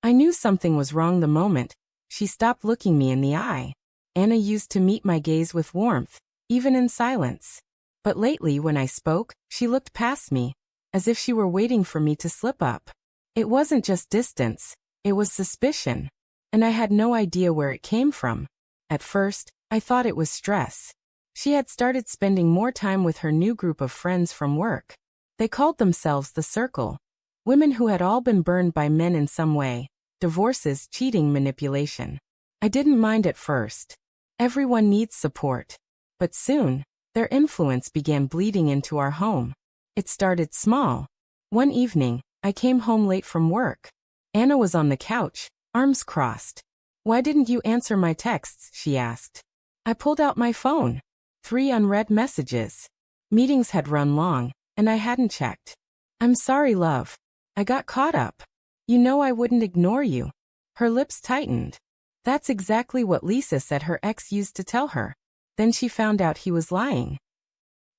I knew something was wrong the moment she stopped looking me in the eye. Anna used to meet my gaze with warmth, even in silence. But lately when I spoke, she looked past me, as if she were waiting for me to slip up. It wasn't just distance, it was suspicion. And I had no idea where it came from. At first, I thought it was stress. She had started spending more time with her new group of friends from work. They called themselves the Circle. Women who had all been burned by men in some way. Divorces, cheating, manipulation. I didn't mind at first. Everyone needs support. But soon, their influence began bleeding into our home. It started small. One evening, I came home late from work. Anna was on the couch, arms crossed. "Why didn't you answer my texts?" she asked. I pulled out my phone. 3 unread messages. Meetings had run long, and I hadn't checked. "I'm sorry, love. I got caught up. You know I wouldn't ignore you." Her lips tightened. That's exactly what Lisa said her ex used to tell her. Then she found out he was lying.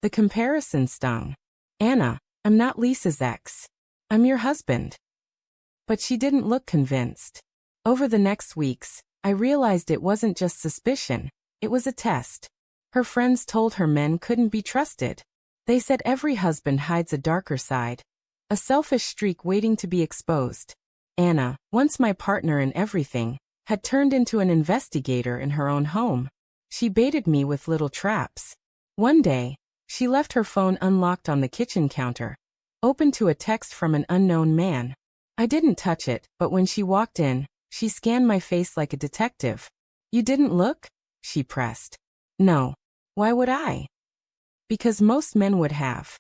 The comparison stung. "Anna, I'm not Lisa's ex. I'm your husband." But she didn't look convinced. Over the next weeks, I realized it wasn't just suspicion, it was a test. Her friends told her men couldn't be trusted. They said every husband hides a darker side, a selfish streak waiting to be exposed. Anna, once my partner in everything, had turned into an investigator in her own home. She baited me with little traps. One day, she left her phone unlocked on the kitchen counter, open to a text from an unknown man. I didn't touch it, but when she walked in, she scanned my face like a detective. "You didn't look?" she pressed. "No. Why would I?" "Because most men would have."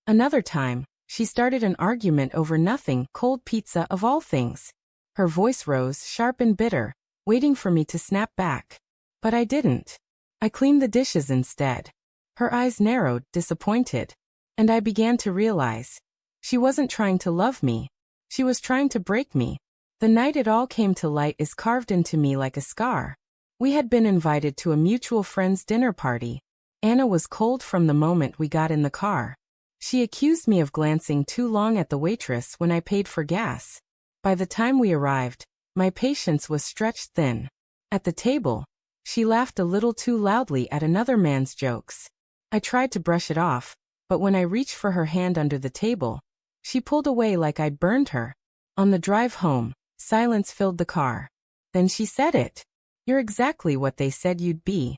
Another time, she started an argument over nothing, cold pizza of all things. Her voice rose, sharp and bitter, waiting for me to snap back. But I didn't. I cleaned the dishes instead. Her eyes narrowed, disappointed. And I began to realize. She wasn't trying to love me. She was trying to break me. The night it all came to light is carved into me like a scar. We had been invited to a mutual friend's dinner party. Anna was cold from the moment we got in the car. She accused me of glancing too long at the waitress when I paid for gas. By the time we arrived, my patience was stretched thin. At the table, she laughed a little too loudly at another man's jokes. I tried to brush it off, but when I reached for her hand under the table, she pulled away like I'd burned her. On the drive home, silence filled the car. Then she said it. "You're exactly what they said you'd be."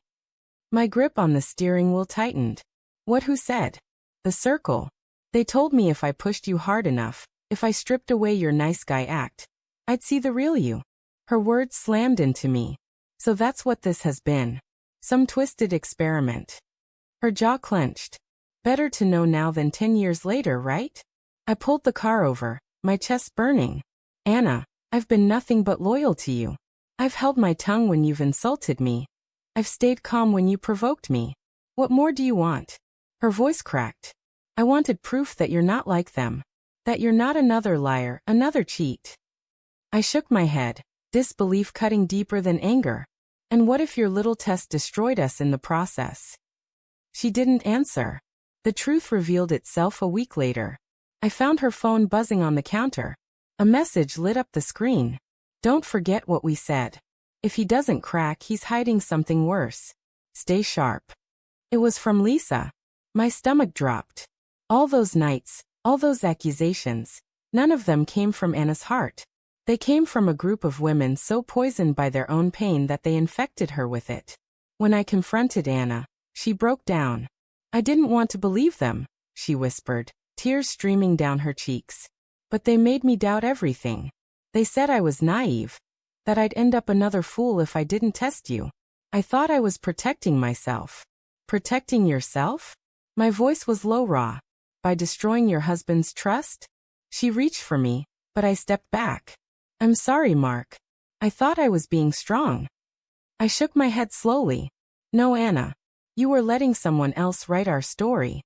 My grip on the steering wheel tightened. "What? Who said?" "The Circle. They told me if I pushed you hard enough, if I stripped away your nice guy act, I'd see the real you." Her words slammed into me. So that's what this has been. Some twisted experiment. Her jaw clenched. Better to know now than 10 years later, right? I pulled the car over, my chest burning. "Anna, I've been nothing but loyal to you. I've held my tongue when you've insulted me. I've stayed calm when you provoked me. What more do you want?" Her voice cracked. "I wanted proof that you're not like them. That you're not another liar, another cheat." I shook my head, disbelief cutting deeper than anger. "And what if your little test destroyed us in the process?" She didn't answer. The truth revealed itself a week later. I found her phone buzzing on the counter. A message lit up the screen. "Don't forget what we said. If he doesn't crack, he's hiding something worse. Stay sharp." It was from Lisa. My stomach dropped. All those nights, all those accusations, none of them came from Anna's heart. They came from a group of women so poisoned by their own pain that they infected her with it. When I confronted Anna, she broke down. "I didn't want to believe them," she whispered, tears streaming down her cheeks. "But they made me doubt everything. They said I was naive, that I'd end up another fool if I didn't test you. I thought I was protecting myself." "Protecting yourself?" My voice was low, raw. "By destroying your husband's trust?" She reached for me, but I stepped back. "I'm sorry, Mark. I thought I was being strong." I shook my head slowly. "No, Anna. You were letting someone else write our story."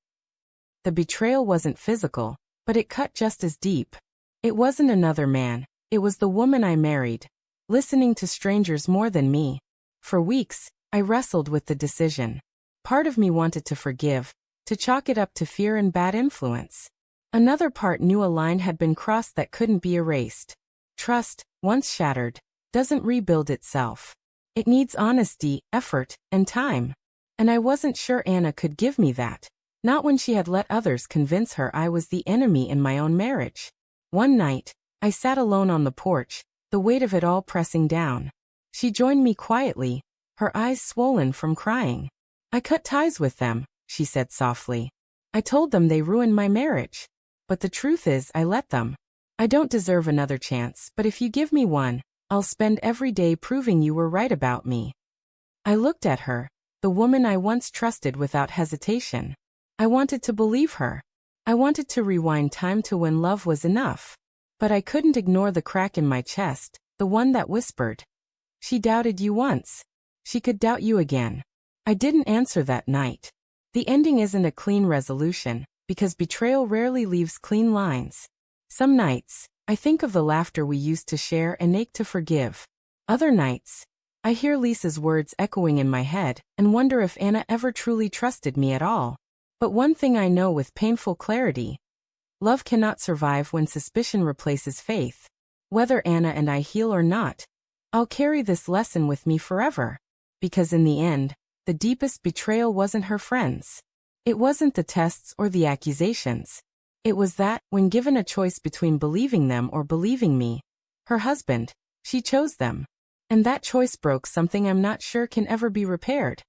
The betrayal wasn't physical, but it cut just as deep. It wasn't another man, it was the woman I married, listening to strangers more than me. For weeks, I wrestled with the decision. Part of me wanted to forgive, to chalk it up to fear and bad influence. Another part knew a line had been crossed that couldn't be erased. Trust, once shattered, doesn't rebuild itself. It needs honesty, effort, and time. And I wasn't sure Anna could give me that. Not when she had let others convince her I was the enemy in my own marriage. One night, I sat alone on the porch, the weight of it all pressing down. She joined me quietly, her eyes swollen from crying. I cut ties with them, she said softly. I told them they ruined my marriage. But the truth is, I let them. I don't deserve another chance, but if you give me one, I'll spend every day proving you were right about me. I looked at her, the woman I once trusted without hesitation. I wanted to believe her. I wanted to rewind time to when love was enough. But I couldn't ignore the crack in my chest, the one that whispered. She doubted you once. She could doubt you again. I didn't answer that night. The ending isn't a clean resolution, because betrayal rarely leaves clean lines. Some nights, I think of the laughter we used to share and ache to forgive. Other nights, I hear Lisa's words echoing in my head and wonder if Anna ever truly trusted me at all. But one thing I know with painful clarity: love cannot survive when suspicion replaces faith. Whether Anna and I heal or not, I'll carry this lesson with me forever. Because in the end, the deepest betrayal wasn't her friends. It wasn't the tests or the accusations. It was that, when given a choice between believing them or believing me, her husband, she chose them. And that choice broke something I'm not sure can ever be repaired.